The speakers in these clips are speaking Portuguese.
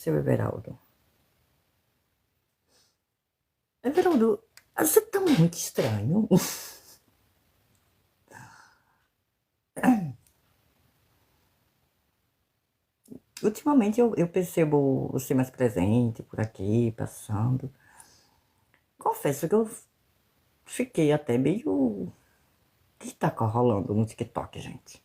seu Everaldo? Everaldo, você tá muito estranho. Ultimamente eu percebo você mais presente por aqui, passando. Confesso que eu fiquei até meio. O que tá rolando no TikTok, gente?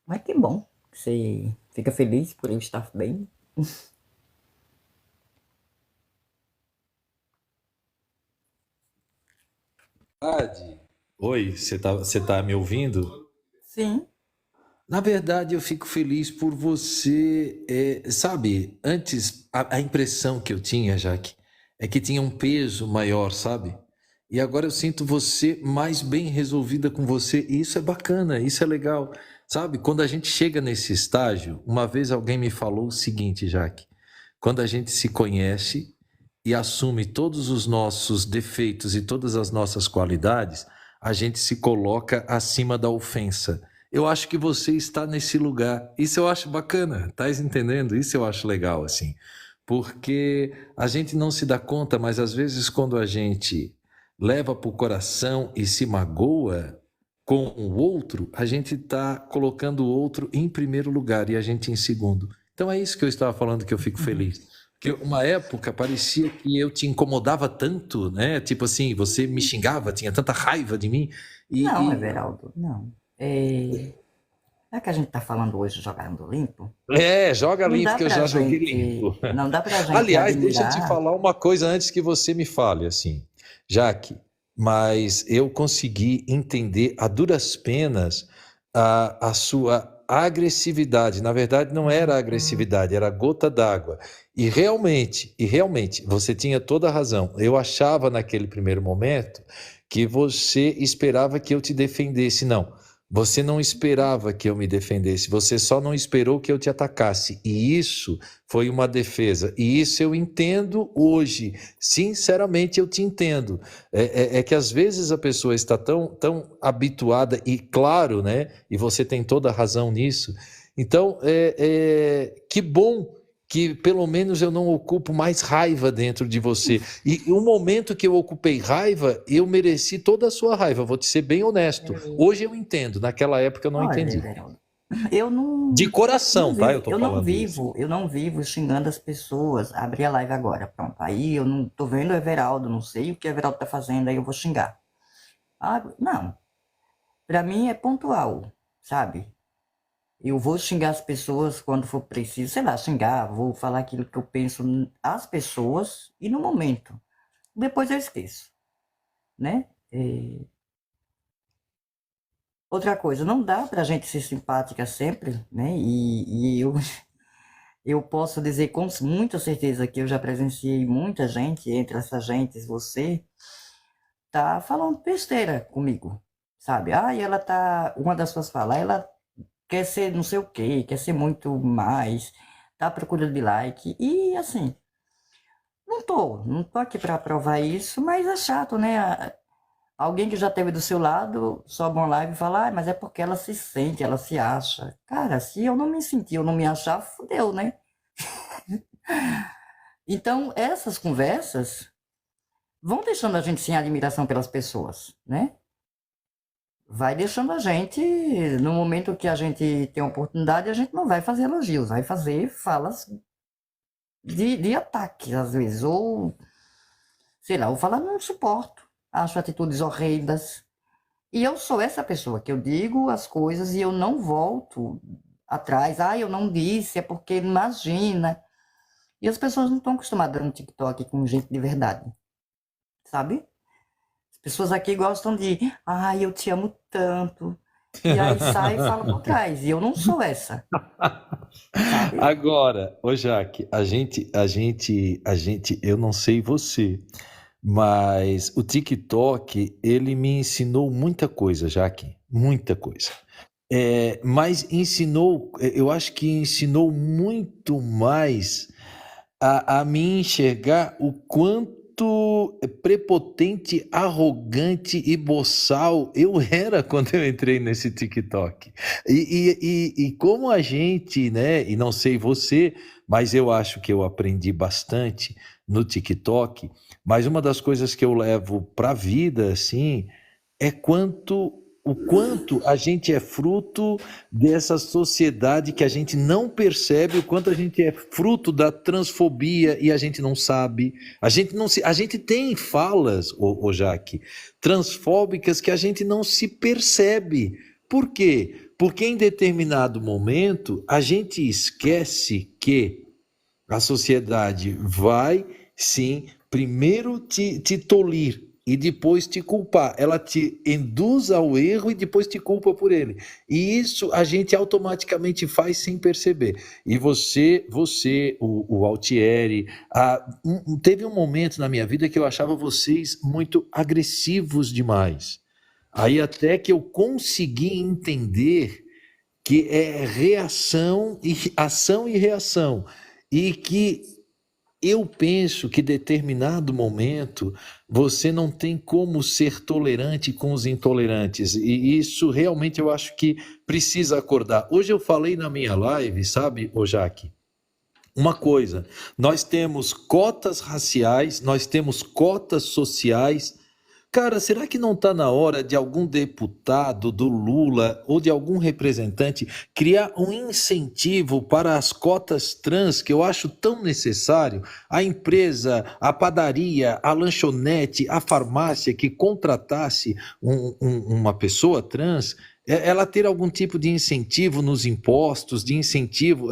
Mas que bom que você fica feliz por eu estar bem. Verdade. Oi, você tá me ouvindo? Sim. Na verdade, eu fico feliz por você. Sabe, antes, a impressão que eu tinha, Jaque, é que tinha um peso maior, sabe? E agora eu sinto você mais bem resolvida com você. E isso é bacana, isso é legal. Sabe, quando a gente chega nesse estágio, uma vez alguém me falou o seguinte, Jaque: quando a gente se conhece e assume todos os nossos defeitos e todas as nossas qualidades, a gente se coloca acima da ofensa. Eu acho que você está nesse lugar. Isso eu acho bacana, tá entendendo? Isso eu acho legal, assim. Porque a gente não se dá conta, mas às vezes quando a gente leva para o coração e se magoa com o outro, a gente está colocando o outro em primeiro lugar e a gente em segundo. Então é isso que eu estava falando que eu fico Uhum. feliz. Porque uma época parecia que eu te incomodava tanto, né? Tipo assim, você me xingava, tinha tanta raiva de mim. Não, E, Everaldo, não. É que a gente tá falando hoje jogando limpo. joga Não limpo dá que eu pra já joguei gente, limpo. não dá pra gente Aliás, deixa eu te admirar. falar uma coisa antes que você me fale, assim, Jaque, mas eu consegui entender a duras penas a sua agressividade. Na verdade, não era agressividade, era gota d'água. E realmente, você tinha toda a razão. Eu achava naquele primeiro momento que você esperava que eu te defendesse. Não. Você não esperava que eu me defendesse, você só não esperou que eu te atacasse. E isso foi uma defesa. E isso eu entendo hoje. Sinceramente, eu te entendo. É que às vezes a pessoa está tão habituada, e claro, né? E você tem toda a razão nisso. Então, que bom que pelo menos eu não ocupo mais raiva dentro de você. E o momento que eu ocupei raiva, eu mereci toda a sua raiva. Vou te ser bem honesto. Hoje eu entendo, naquela época eu não Olha, entendi. Everaldo, eu De não coração, tá? Eu vivo, tô falando isso. eu não vivo xingando as pessoas. Abri a live agora, pronto. Aí eu não tô vendo o Everaldo, não sei o que o Everaldo tá fazendo, aí eu vou xingar. Ah, não, pra mim é pontual, sabe? Eu vou xingar as pessoas quando for preciso, sei lá, xingar, vou falar aquilo que eu penso às pessoas e no momento. Depois eu esqueço, né? Outra coisa, não dá pra gente ser simpática sempre, né? Eu posso dizer com muita certeza que eu já presenciei muita gente, entre essas gentes, você, tá falando besteira comigo, sabe? Ah, e ela tá, uma das suas falas, ela quer ser não sei o quê, quer ser muito mais, tá à procura de like, e assim, não tô aqui pra provar isso, mas é chato, né? Alguém que já esteve do seu lado sobe uma live e fala, ah, mas é porque ela se sente, ela se acha. Cara, se eu não me sentir, eu não me achar, fudeu, né? Então, essas conversas vão deixando a gente sem admiração pelas pessoas, né? Vai deixando a gente, no momento que a gente tem a oportunidade, a gente não vai fazer elogios, vai fazer falas de ataque, às vezes, ou, sei lá, ou falar, não suporto, acho atitudes horrendas. E eu sou essa pessoa que eu digo as coisas e eu não volto atrás. Ah, eu não disse, é porque imagina. E as pessoas não estão acostumadas no TikTok com gente de verdade, sabe? As pessoas aqui gostam de, ai, eu te amo tanto. E aí sai e fala por trás. E eu não sou essa, sabe? Agora, ô Jaque, eu não sei você, mas o TikTok, ele me ensinou muita coisa, Jaque, muita coisa. Mas ensinou, eu acho que ensinou muito mais a me enxergar o quanto quanto prepotente, arrogante e boçal eu era quando eu entrei nesse TikTok. E como a gente, né, e não sei você, mas eu acho que eu aprendi bastante no TikTok, mas uma das coisas que eu levo para a vida, assim, é o quanto a gente é fruto dessa sociedade que a gente não percebe, o quanto a gente é fruto da transfobia e a gente não sabe. A gente tem falas, ô Jaque, transfóbicas que a gente não se percebe. Por quê? Porque em determinado momento a gente esquece que a sociedade vai, sim, primeiro te tolir e depois te culpar. Ela te induz ao erro e depois te culpa por ele. E isso a gente automaticamente faz sem perceber. E o Altieri, teve um momento na minha vida que eu achava vocês muito agressivos demais. Aí até que eu consegui entender que é reação e ação e reação. E que eu penso que em determinado momento você não tem como ser tolerante com os intolerantes. E isso realmente eu acho que precisa acordar. Hoje eu falei na minha live, sabe, ô Jaque? Uma coisa, nós temos cotas raciais, nós temos cotas sociais. Cara, será que não está na hora de algum deputado do Lula ou de algum representante criar um incentivo para as cotas trans, que eu acho tão necessário? A empresa, a padaria, a lanchonete, a farmácia que contratasse uma pessoa trans, ela ter algum tipo de incentivo nos impostos, de incentivo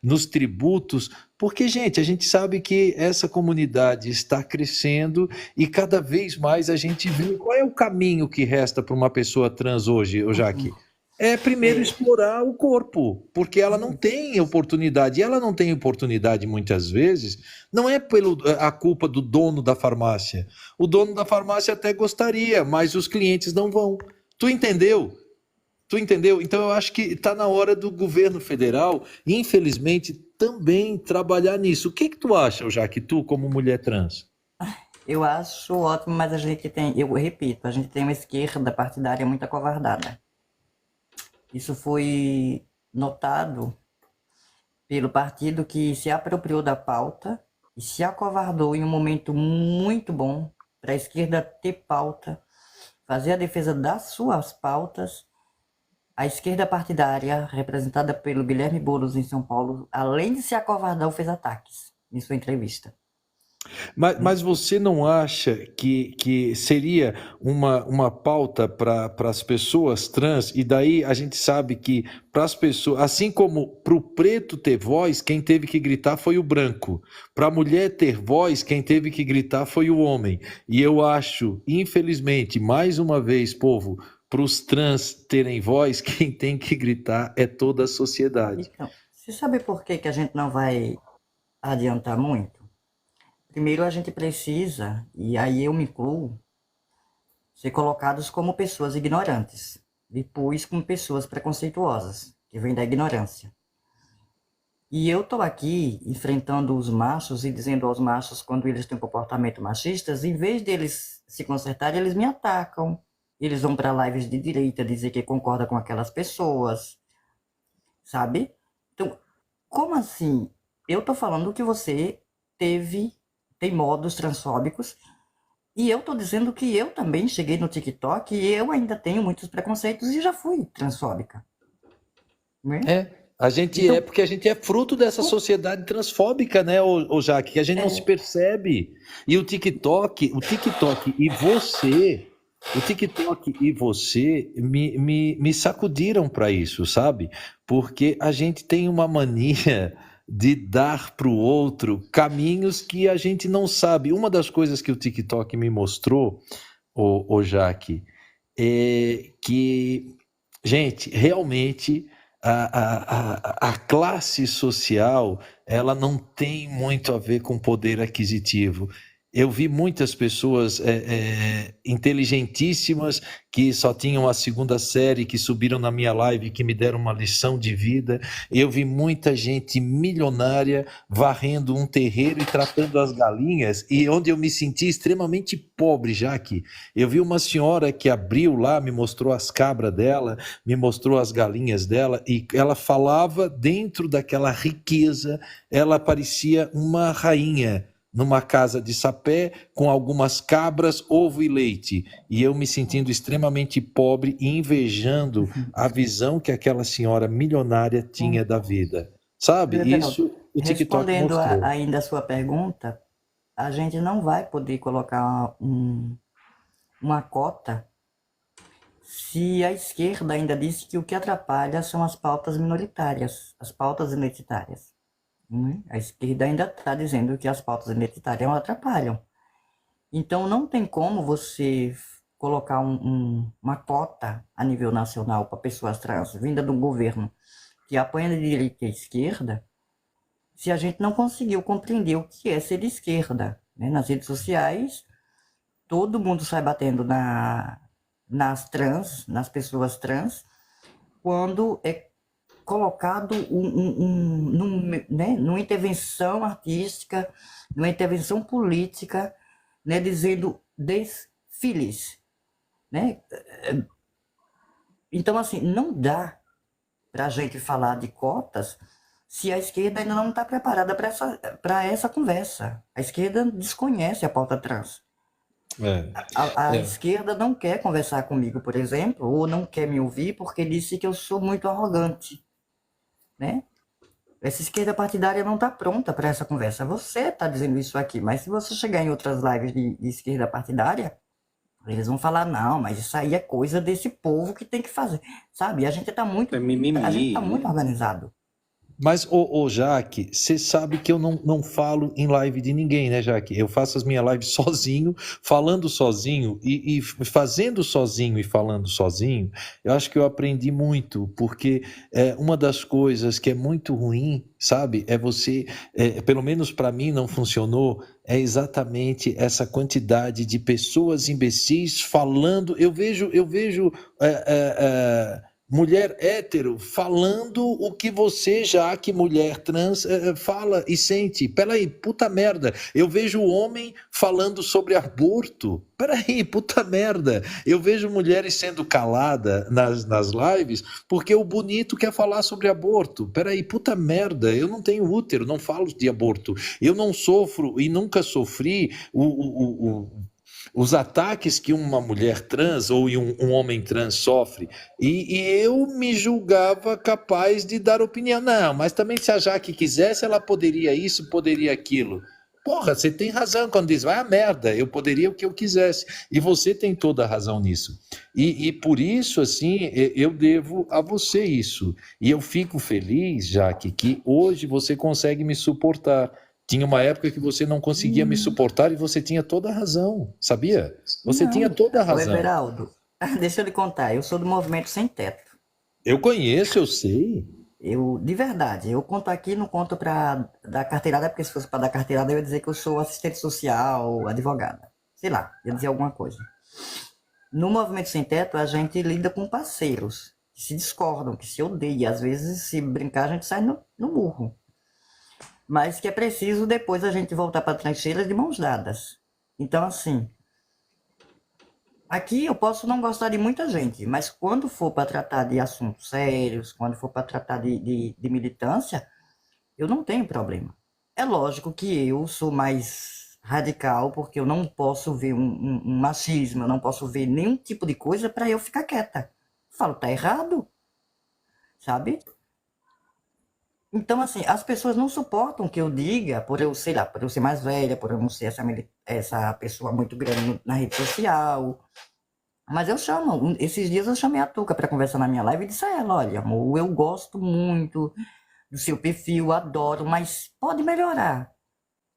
nos tributos, porque, gente, a gente sabe que essa comunidade está crescendo e cada vez mais a gente vê qual é o caminho que resta para uma pessoa trans hoje, ô Jaque? É primeiro É, explorar o corpo, porque ela não tem oportunidade. E ela não tem oportunidade muitas vezes, não é pelo a culpa do dono da farmácia. O dono da farmácia até gostaria, mas os clientes não vão. Tu entendeu? Tu entendeu? Então eu acho que está na hora do governo federal, infelizmente, também trabalhar nisso. O que que tu acha, Jaque, tu como mulher trans? eu acho ótimo, mas a gente tem, eu repito, a gente tem uma esquerda partidária muito acovardada. Isso foi notado pelo partido que se apropriou da pauta e se acovardou em um momento muito bom para a esquerda ter pauta, fazer a defesa das suas pautas. A esquerda partidária, representada pelo Guilherme Boulos em São Paulo, além de se acovardar, fez ataques em sua entrevista. Mas você não acha que seria uma pauta para as pessoas trans? E daí a gente sabe que para as pessoas, assim como para o preto ter voz, quem teve que gritar foi o branco. Para a mulher ter voz, quem teve que gritar foi o homem. E eu acho, infelizmente, mais uma vez, povo, para os trans terem voz, quem tem que gritar é toda a sociedade. Então, você sabe por que que a gente não vai adiantar muito? Primeiro a gente precisa, e aí eu me incluo, ser colocados como pessoas ignorantes, depois como pessoas preconceituosas, que vêm da ignorância. E eu estou aqui enfrentando os machos e dizendo aos machos quando eles têm um comportamento machistas, em vez deles se consertarem, eles me atacam. Eles vão para lives de direita dizer que concorda com aquelas pessoas, sabe? Então, como assim? Eu tô falando que você tem modos transfóbicos, e eu tô dizendo que eu também cheguei no TikTok e eu ainda tenho muitos preconceitos e já fui transfóbica, né? É, a gente é Então, porque a gente é fruto dessa sociedade transfóbica, né, ô Jaque, que a gente não se é, percebe. E o TikTok e você me sacudiram para isso, sabe? Porque a gente tem uma mania de dar para o outro caminhos que a gente não sabe. Uma das coisas que o TikTok me mostrou, ô Jaque, é que, gente, realmente a classe social ela não tem muito a ver com poder aquisitivo. Eu vi muitas pessoas inteligentíssimas que só tinham a segunda série, que subiram na minha live, que me deram uma lição de vida. Eu vi muita gente milionária varrendo um terreiro e tratando as galinhas, e onde eu me senti extremamente pobre, Jaque. Eu vi uma senhora que abriu lá, me mostrou as cabras dela, me mostrou as galinhas dela, e ela falava dentro daquela riqueza, ela parecia uma rainha numa casa de sapé, com algumas cabras, ovo e leite. E eu me sentindo extremamente pobre e invejando a visão que aquela senhora milionária tinha da vida. Sabe? Everaldo, Isso o TikTok respondendo mostrou. ainda a sua pergunta, a gente não vai poder colocar uma cota se a esquerda ainda diz que o que atrapalha são as pautas minoritárias, as pautas identitárias. A esquerda ainda está dizendo que as pautas identitárias atrapalham. Então não tem como você colocar uma cota a nível nacional para pessoas trans, vinda do governo, que apoia de direita e esquerda, se a gente não conseguiu compreender o que é ser de esquerda. Né? Nas redes sociais, todo mundo sai batendo nas trans, nas pessoas trans, quando é colocado numa intervenção artística, numa intervenção política, né, dizendo desfiles. Né? Então, assim, não dá para a gente falar de cotas se a esquerda ainda não está preparada para essa conversa. A esquerda desconhece a pauta trans. É, A é. esquerda não quer conversar comigo, por exemplo, ou não quer me ouvir porque disse que eu sou muito arrogante. Né? Essa esquerda partidária não está pronta para essa conversa. Você está dizendo isso aqui, mas se você chegar em outras lives de esquerda partidária, eles vão falar, não, mas isso aí é coisa desse povo que tem que fazer. Sabe? A gente está É mimimi, muito né? organizado. Mas, Jaque, você sabe que eu não falo em live de ninguém, né, Jaque? Eu faço as minhas lives sozinho, falando sozinho e fazendo sozinho e falando sozinho. Eu acho que eu aprendi muito, porque uma das coisas que é muito ruim, sabe, é você, pelo menos para mim não funcionou, é exatamente essa quantidade de pessoas imbecis falando. Eu vejo mulher hétero falando o que você, já que mulher trans, fala e sente. Peraí, puta merda. Eu vejo homem falando sobre aborto. Peraí, puta merda. Eu vejo mulheres sendo caladas nas lives porque o bonito quer falar sobre aborto. Peraí, puta merda. Eu não tenho útero, não falo de aborto. Eu não sofro e nunca sofri os ataques que uma mulher trans ou um homem trans sofre, e eu me julgava capaz de dar opinião. Não, mas também se a Jaque quisesse, ela poderia isso, poderia aquilo. Porra, você tem razão quando diz, vai a merda, eu poderia o que eu quisesse. E você tem toda a razão nisso. E por isso, assim, eu devo a você isso. E eu fico feliz, Jaque, que hoje você consegue me suportar. Tinha uma época que você não conseguia me suportar e você tinha toda a razão, sabia? Você tinha Não. toda a Ô, razão. Everaldo, deixa eu lhe contar, eu sou do Movimento Sem Teto. Eu conheço, eu sei. De verdade, eu conto aqui, não conto para dar carteirada, porque se fosse para dar carteirada eu ia dizer que eu sou assistente social, advogada. Sei lá, ia dizer alguma coisa. No Movimento Sem Teto, a gente lida com parceiros que se discordam, que se odeiam. Às vezes, se brincar, a gente sai no murro. Mas que é preciso depois a gente voltar para a trincheira de mãos dadas. Então, assim, aqui eu posso não gostar de muita gente, mas quando for para tratar de assuntos sérios, quando for para tratar de militância, eu não tenho problema. É lógico que eu sou mais radical, porque eu não posso ver um machismo, eu não posso ver nenhum tipo de coisa para eu ficar quieta. Eu falo, tá errado, sabe? Então, assim, as pessoas não suportam que eu diga, por eu, sei lá, por eu ser mais velha, por eu não ser essa pessoa muito grande na rede social. Mas eu chamo, esses dias eu chamei a Tuca para conversar na minha live e disse a ela, olha, amor, eu gosto muito do seu perfil, adoro, mas pode melhorar,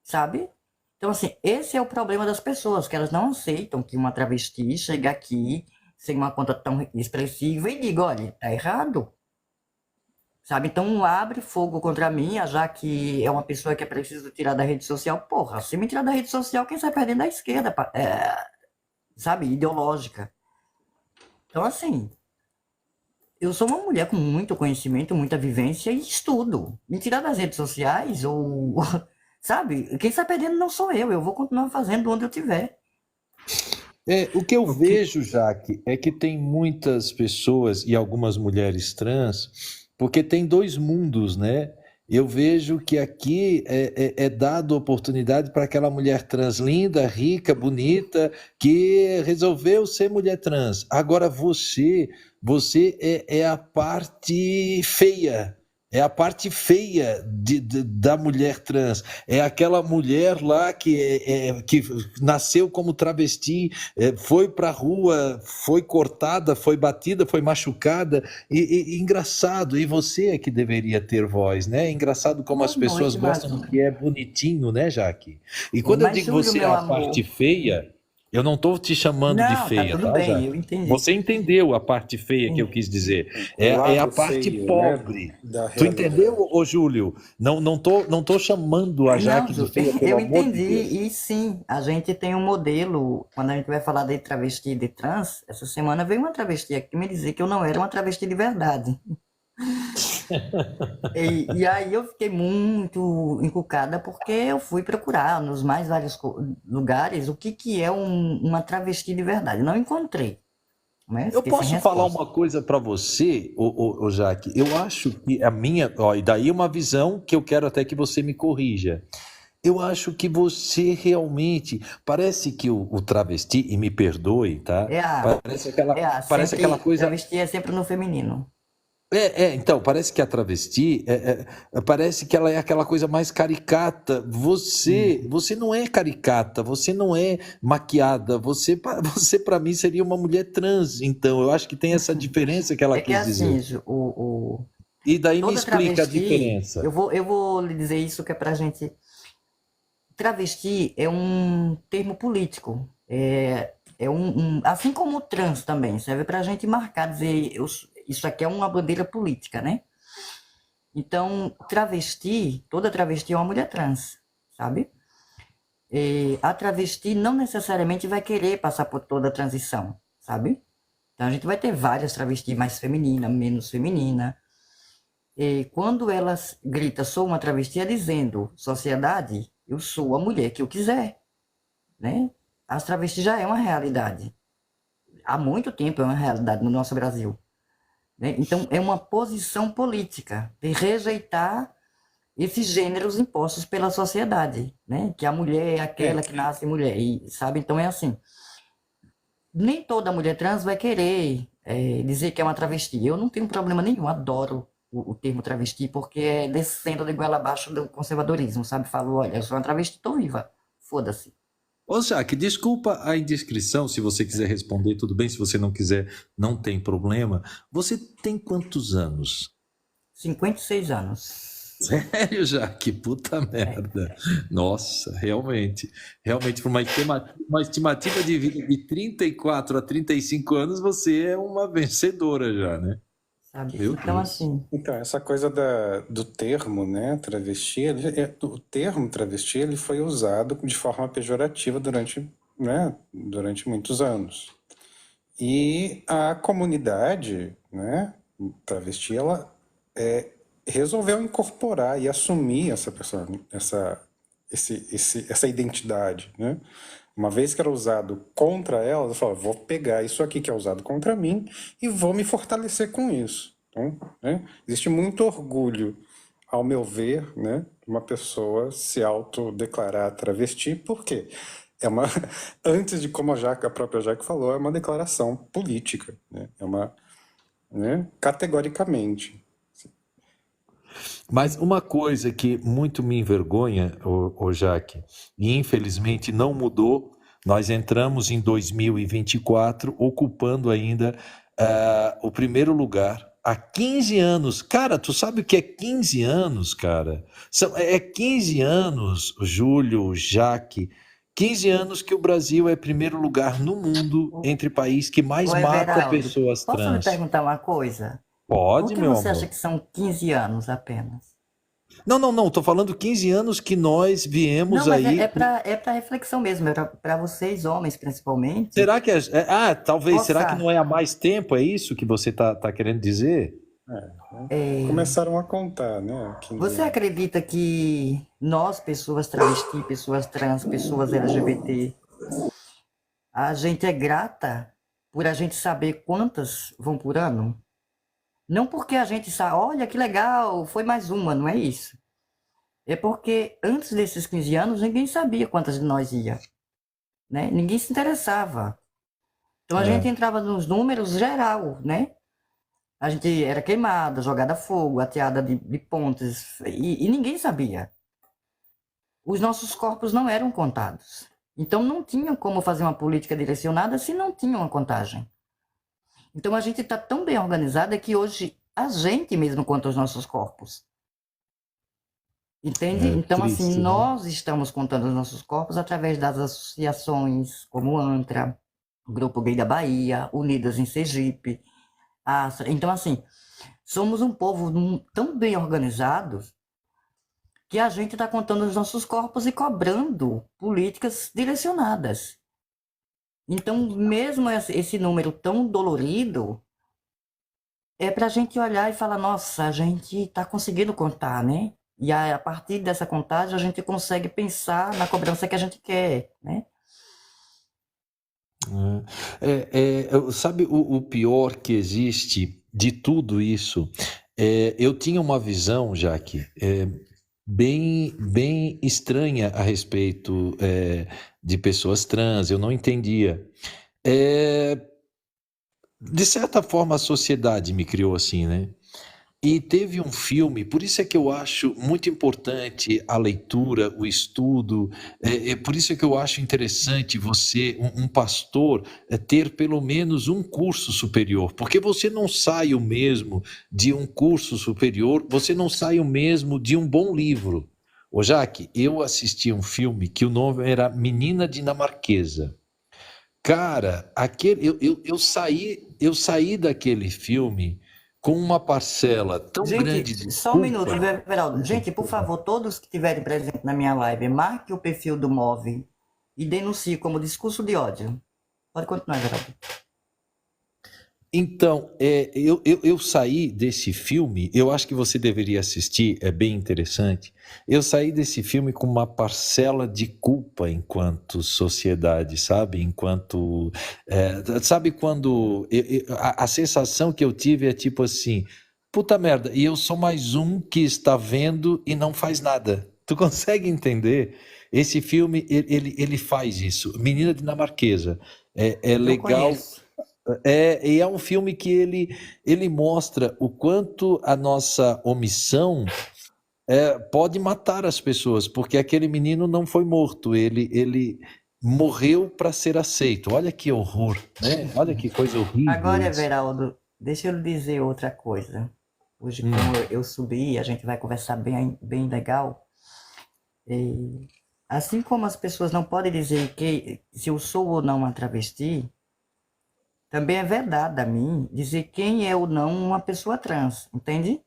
sabe? Então, assim, esse é o problema das pessoas, que elas não aceitam que uma travesti chegue aqui sem uma conta tão expressiva e diga, olha, tá errado, sabe? Então não abre fogo contra mim, já que é uma pessoa que é preciso tirar da rede social. Porra, se me tirar da rede social, quem sai perdendo é a esquerda, sabe? Ideológica. Então, assim, eu sou uma mulher com muito conhecimento, muita vivência e estudo. Me tirar das redes sociais, ou, sabe? Quem sai perdendo não sou eu vou continuar fazendo onde eu tiver. O que eu O que, vejo, Jaque, é que tem muitas pessoas e algumas mulheres trans, porque tem dois mundos, né? Eu vejo que aqui é dado oportunidade para aquela mulher trans linda, rica, bonita, que resolveu ser mulher trans. Agora você é a parte feia. É a parte feia da mulher trans. É aquela mulher lá que nasceu como travesti, foi para a rua, foi cortada, foi batida, foi machucada. Engraçado, e você é que deveria ter voz, né? Engraçado como Boa as pessoas noite, gostam do que Mazinho. é bonitinho, né, Jaque? E quando eu Mas, digo Júlio, você é meu a parte amor. feia, eu não estou te chamando de Não, tá feia, tudo tá, bem, eu Jaque? entendi. Você entendeu a parte feia que eu quis dizer. o É a lado parte feio, né, pobre. da Tu entendeu, realidade. ô Júlio? Não tô chamando a Não, Jaque de Ju, feia, pelo eu amor de entendi. Deus. E sim, a gente tem um modelo. Quando a gente vai falar de travesti e de trans, essa semana veio uma travesti aqui me dizer que eu não era uma travesti de verdade. E aí eu fiquei muito encucada porque eu fui procurar nos mais vários lugares o que é uma travesti de verdade. Não encontrei, né? Eu Fiquei sem posso falar resposta. uma coisa para você, ô Jaque? Eu acho que a minha, ó, e daí uma visão que eu quero até que você me corrija. Eu acho que você realmente parece que o travesti, e me perdoe, tá? É a, Parece aquela, parece aquela sempre, coisa. travesti é sempre no feminino. Então, parece que a travesti, parece que ela é aquela coisa mais caricata. Uhum. Você não é caricata, você não é maquiada, você para mim seria uma mulher trans. Então, eu acho que tem essa diferença que ela É que é quis assim, dizer. Ju, E daí me toda explica a travesti, diferença. eu vou lhe dizer isso que é pra gente. Travesti é um termo político. Assim como o trans também, serve pra gente marcar, dizer, isso aqui é uma bandeira política, né? Então, travesti, toda travesti é uma mulher trans, sabe? A travesti não necessariamente vai querer passar por toda a transição, sabe? Então a gente vai ter várias travestis mais feminina, menos feminina. E quando ela grita, sou uma travesti, é dizendo, sociedade, eu sou a mulher que eu quiser, né? As travestis já é uma realidade. Há muito tempo é uma realidade no nosso Brasil, né? Então é uma posição política de rejeitar esses gêneros impostos pela sociedade, né? Que a mulher é aquela É, que nasce mulher, e sabe? Então é assim. Nem toda mulher trans vai querer dizer que é uma travesti. Eu não tenho problema nenhum, adoro o termo travesti, porque é descendo de goela abaixo do conservadorismo, sabe? Falo, olha, eu sou uma travesti, tô viva. Foda-se. Ô, Jaque, desculpa a indiscrição, se você quiser responder, tudo bem. Se você não quiser, não tem problema. Você tem quantos anos? 56 anos. Sério, já? Que puta É, merda. Nossa, realmente. Realmente, para uma estimativa de vida de 34 a 35 anos, você é uma vencedora já, né? sabe? Meu Então, Deus. assim, então, essa coisa do termo, né, travesti, o termo travesti ele foi usado de forma pejorativa durante, né, durante muitos anos. E a comunidade, né, travesti, ela resolveu incorporar e assumir essa pessoa, essa identidade, né? Uma vez que era usado contra ela, ela falou, vou pegar isso aqui que é usado contra mim e vou me fortalecer com isso. Então, né? Existe muito orgulho, ao meu ver, né, de uma pessoa se autodeclarar travesti, por quê? É uma, antes de como a própria Jaque falou, é uma declaração política, né? É uma, né, categoricamente. Mas uma coisa que muito me envergonha, ô Jaque, e infelizmente não mudou, nós entramos em 2024 ocupando ainda o primeiro lugar. Há 15 anos, cara, tu sabe o que é 15 anos, cara? É 15 anos, Júlio, Jaque, 15 anos que o Brasil é primeiro lugar no mundo o, entre países que mais o mata Everaldo, pessoas posso lhe trans. perguntar uma coisa? Por Pode, que meu você acha amor. que são 15 anos apenas? Não, tô falando 15 anos que nós Não, viemos mas aí. é para reflexão mesmo, é para vocês, homens principalmente, Será que talvez, será que não possa. é há mais tempo? É isso que você tá querendo dizer? Né? é, Começaram a contar, né? 15 Você anos. acredita que nós, pessoas travesti, pessoas trans, pessoas LGBT, a gente é grata por a gente saber quantas vão por ano? Não porque a gente sabe, olha que legal, foi mais uma, não é isso. É porque antes desses 15 anos ninguém sabia quantas de nós ia, né? Ninguém se interessava. Então a gente É. entrava nos números geral, né? A gente era queimada, jogada a fogo, ateada de pontes, e ninguém sabia. Os nossos corpos não eram contados. Então não tinham como fazer uma política direcionada se não tinha uma contagem. Então a gente está tão bem organizada que hoje a gente mesmo conta os nossos corpos. Entende? É Então, assim, triste, né? nós estamos contando os nossos corpos através das associações como o ANTRA, o Grupo Gay da Bahia, Unidas em Sergipe, Astra. Então, assim, somos um povo tão bem organizado que a gente está contando os nossos corpos e cobrando políticas direcionadas. Então, mesmo esse número tão dolorido, é para a gente olhar e falar, nossa, a gente está conseguindo contar, né? E a partir dessa contagem, a gente consegue pensar na cobrança que a gente quer, né? Sabe o pior que existe de tudo isso? Eu tinha uma visão, Jaque, bem estranha a respeito de pessoas trans, eu não entendia. É, de certa forma, a sociedade me criou assim, né? E teve um filme, por isso é que eu acho muito importante a leitura, o estudo, por isso é que eu acho interessante você, um pastor, ter pelo menos um curso superior, porque você não sai o mesmo de um curso superior, você não sai o mesmo de um bom livro. Ô Jaque, eu assisti um filme que o nome era Menina Dinamarquesa. Cara, eu saí daquele filme com uma parcela tão grande Gente, de só um minuto, culpa. Everaldo. Gente, por favor, todos que estiverem presentes na minha live, marque o perfil do MOVE e denuncie como discurso de ódio. Pode continuar, Everaldo. Então, eu saí desse filme, eu acho que você deveria assistir, é bem interessante. Eu saí desse filme com uma parcela de culpa enquanto sociedade, sabe? Sabe quando a sensação que eu tive é tipo assim, puta merda, e eu sou mais um que está vendo e não faz nada. Tu consegue entender? Esse filme, ele faz isso. Menina dinamarquesa. É Eu legal. conheço. E é um filme que ele mostra o quanto a nossa omissão pode matar as pessoas, porque aquele menino não foi morto, ele morreu para ser aceito. Olha que horror, né? Olha que coisa horrível Agora, isso. Everaldo, deixa eu lhe dizer outra coisa. Hoje, como Hum, eu subi, a gente vai conversar bem legal. Assim como as pessoas não podem dizer que se eu sou ou não uma travesti, também é verdade a mim dizer quem é ou não uma pessoa trans, entende?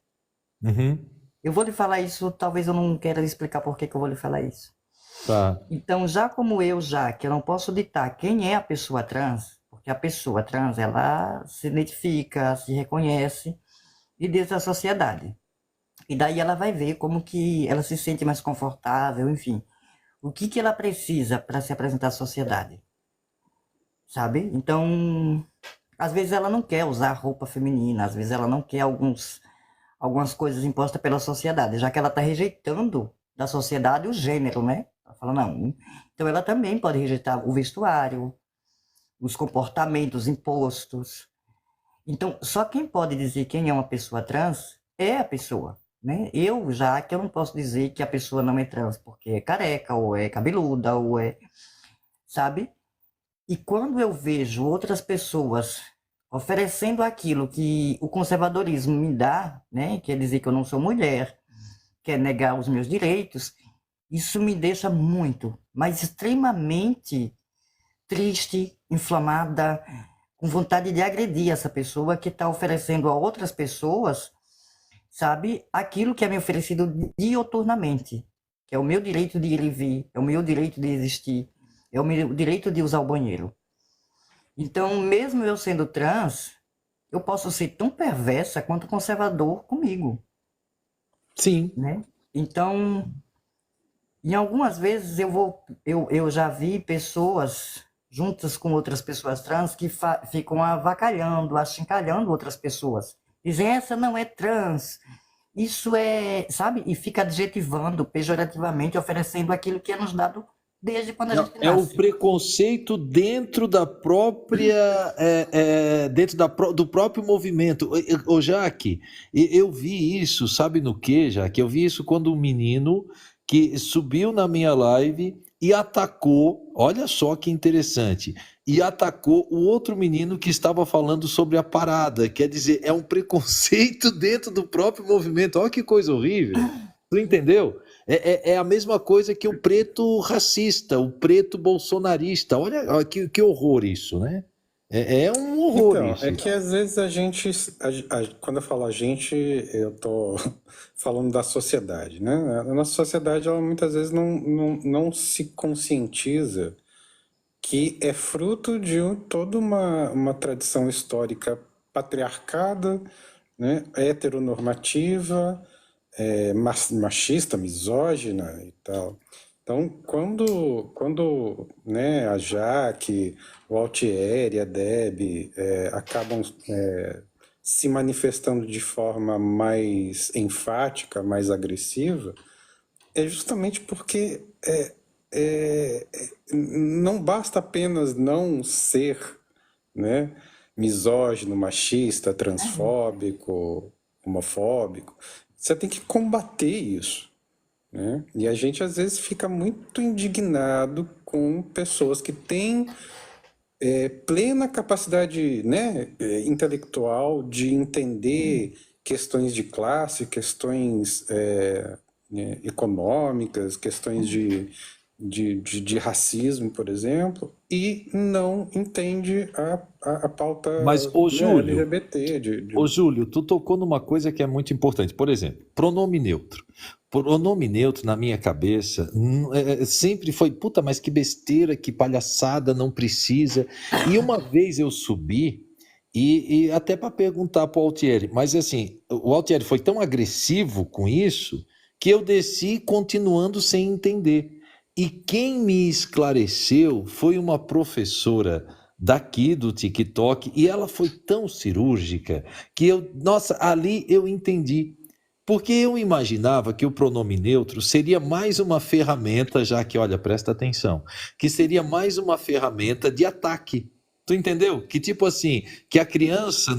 uhum, Eu vou lhe falar isso, talvez eu não queira lhe explicar por que eu vou lhe falar isso. tá. Então, já como que eu não posso ditar quem é a pessoa trans, porque a pessoa trans, ela se identifica, se reconhece e diz à sociedade. E daí ela vai ver como que ela se sente mais confortável, enfim. O que que ela precisa para se apresentar à sociedade, sabe? Então, às vezes ela não quer usar roupa feminina, às vezes ela não quer algumas coisas impostas pela sociedade, já que ela está rejeitando da sociedade o gênero, né? Ela fala, não. Então ela também pode rejeitar o vestuário, os comportamentos impostos. Então, só quem pode dizer quem é uma pessoa trans é a pessoa, né? Eu não posso dizer que a pessoa não é trans, porque é careca, ou é cabeluda, ou é, sabe? E quando eu vejo outras pessoas oferecendo aquilo que o conservadorismo me dá, né? Quer dizer que eu não sou mulher, quer negar os meus direitos, isso me deixa muito, mas extremamente triste, inflamada, com vontade de agredir essa pessoa que está oferecendo a outras pessoas, sabe, aquilo que é me oferecido dioturnamente, que é o meu direito de ir e vir, é o meu direito de existir, é o meu direito de usar o banheiro. Então, mesmo eu sendo trans, eu posso ser tão perversa quanto conservador comigo, Sim. né? Então, em algumas vezes eu já vi pessoas juntas com outras pessoas trans que ficam avacalhando, achincalhando outras pessoas. Dizem, essa não é trans, isso é, sabe? E fica adjetivando pejorativamente, oferecendo aquilo que é nos dado desde quando a gente É o nasce. preconceito dentro da própria, do próprio movimento. Ô, Jaque, eu vi isso, sabe no que, Jaque? Eu vi isso quando um menino que subiu na minha live e atacou, olha só que interessante, e atacou o outro menino que estava falando sobre a parada. Quer dizer, é um preconceito dentro do próprio movimento. Olha que coisa horrível. Tu entendeu? É a mesma coisa que o preto racista, o preto bolsonarista. Olha que horror isso, né? É um horror Então, isso. é que às vezes a gente, quando eu falo a gente, eu tô falando da sociedade, né? A nossa sociedade, ela muitas vezes não se conscientiza que é fruto de toda uma tradição histórica patriarcada, né? Heteronormativa, machista, misógina e tal. Então, quando né, a Jaque, o Altieri, a Deb acabam se manifestando de forma mais enfática, mais agressiva, é justamente porque não basta apenas não ser, né, misógino, machista, transfóbico, homofóbico. Você tem que combater isso, né? E a gente às vezes fica muito indignado com pessoas que têm plena capacidade, né, intelectual de entender questões de classe, questões econômicas, questões de racismo, por exemplo, e não entende a pauta, Mas, né, LGBT. Ô Júlio, tu tocou numa coisa que é muito importante. Por exemplo, pronome neutro. Pronome neutro, na minha cabeça, sempre foi, puta, mas que besteira, que palhaçada, não precisa. E uma vez eu subi, e até para perguntar para o Altieri, mas assim, o Altieri foi tão agressivo com isso, que eu desci continuando sem entender. E quem me esclareceu foi uma professora daqui do TikTok, e ela foi tão cirúrgica que nossa, ali eu entendi. Porque eu imaginava que o pronome neutro seria mais uma ferramenta, já que, olha, presta atenção, que seria mais uma ferramenta de ataque. Tu entendeu? Que tipo assim, que a criança,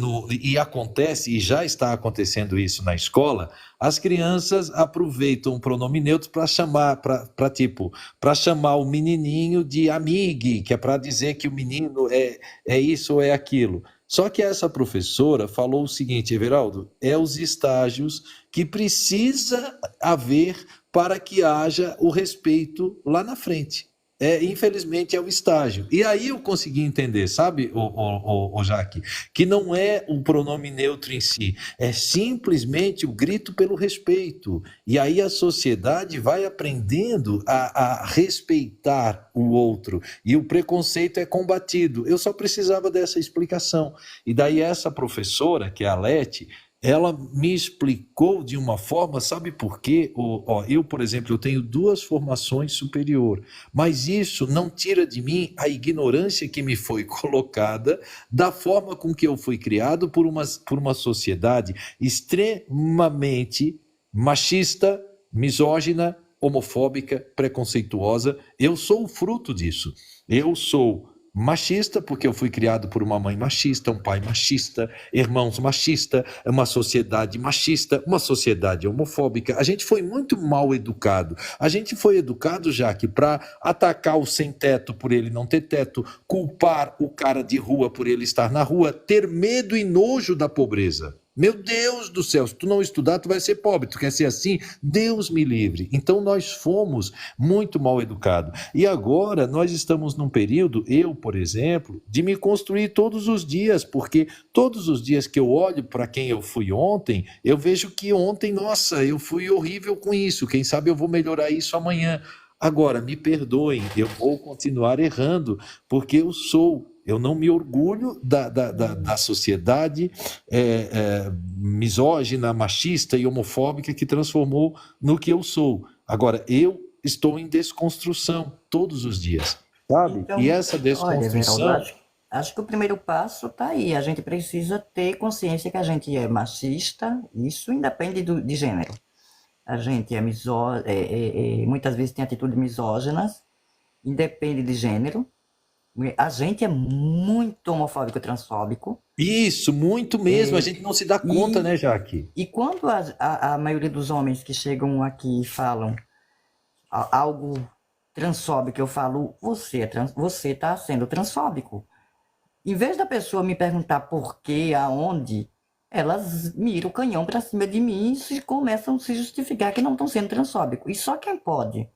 e acontece, e já está acontecendo isso na escola, as crianças aproveitam o pronome neutro para chamar, para chamar o menininho de amigue, que é para dizer que o menino é isso ou é aquilo. Só que essa professora falou o seguinte, Everaldo, é os estágios que precisa haver para que haja o respeito lá na frente. Infelizmente é o estágio. E aí eu consegui entender, sabe, o Jaque, que não é o pronome neutro em si, é simplesmente o grito pelo respeito. E aí a sociedade vai aprendendo a respeitar o outro. E o preconceito é combatido. Eu só precisava dessa explicação. E daí essa professora, que é a Lete, ela me explicou de uma forma, sabe por quê? Eu, por exemplo, eu tenho 2 formações superior, mas isso não tira de mim a ignorância que me foi colocada da forma com que eu fui criado por uma sociedade extremamente machista, misógina, homofóbica, preconceituosa. Eu sou o fruto disso. Eu sou machista, porque eu fui criado por uma mãe machista, um pai machista, irmãos machista, uma sociedade machista, uma sociedade homofóbica. A gente foi muito mal educado. A gente foi educado, Jaque, para atacar o sem-teto por ele não ter teto, culpar o cara de rua por ele estar na rua, ter medo e nojo da pobreza. Meu Deus do céu, se tu não estudar, tu vai ser pobre. Tu quer ser assim? Deus me livre. Então nós fomos muito mal educados. E agora nós estamos num período, eu, por exemplo, de me construir todos os dias, porque todos os dias que eu olho para quem eu fui ontem, eu vejo que ontem, nossa, eu fui horrível com isso. Quem sabe eu vou melhorar isso amanhã. Agora, me perdoem, eu vou continuar errando, porque eu não me orgulho da sociedade misógina, machista e homofóbica que transformou no que eu sou. Agora, eu estou em desconstrução todos os dias, sabe? E Então, essa olha, Everaldo, desconstrução, acho que o primeiro passo está aí. A gente precisa ter consciência que a gente é machista, isso independe de gênero. A gente muitas vezes tem atitudes misóginas, independe de gênero. A gente é muito homofóbico e transfóbico. isso, muito mesmo, a gente não se dá conta, E, né, Jaque? e quando a maioria dos homens que chegam aqui e falam algo transfóbico, eu falo, você está sendo transfóbico. Em vez da pessoa me perguntar por quê, aonde, elas miram o canhão para cima de mim e começam a se justificar que não estão sendo transfóbicos. E só quem pode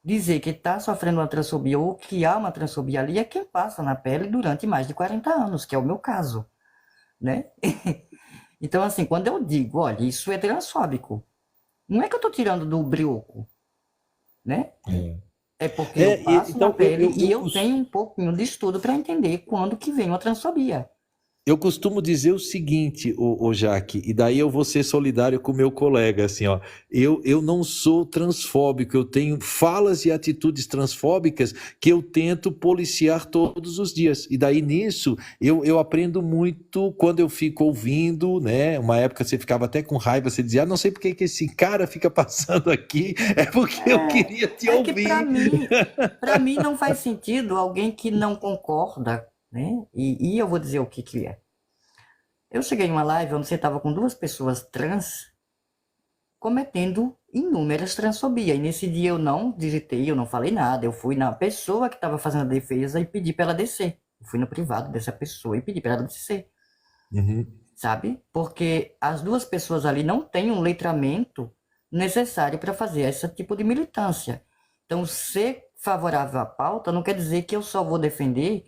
dizer que está sofrendo uma transfobia ou que há uma transfobia ali é quem passa na pele durante mais de 40 anos, que é o meu caso, né? Então, assim, quando eu digo, olha, isso é transfóbico, não é que eu estou tirando do brioco, né? É porque eu passo na Então, pele e eu tenho um pouquinho de estudo para entender quando que vem uma transfobia. eu costumo dizer o seguinte, ô Jaque, e daí eu vou ser solidário com o meu colega, assim, ó, eu não sou transfóbico, eu tenho falas e atitudes transfóbicas que eu tento policiar todos os dias, e daí nisso eu aprendo muito quando eu fico ouvindo, né, uma época você ficava até com raiva, você dizia, não sei por que esse cara fica passando aqui, é porque eu queria te É que para ouvir. mim não faz sentido alguém que não concorda, né? E eu vou dizer o que que é. Eu cheguei em uma live onde você estava com duas pessoas trans cometendo inúmeras transfobias. E nesse dia eu não digitei, eu não falei nada. Eu fui na pessoa que estava fazendo a defesa e pedi para ela descer. Eu fui no privado dessa pessoa e pedi para ela descer, Uhum. sabe? Porque as duas pessoas ali não têm um letramento necessário para fazer esse tipo de militância. Então, ser favorável à pauta não quer dizer que eu só vou defender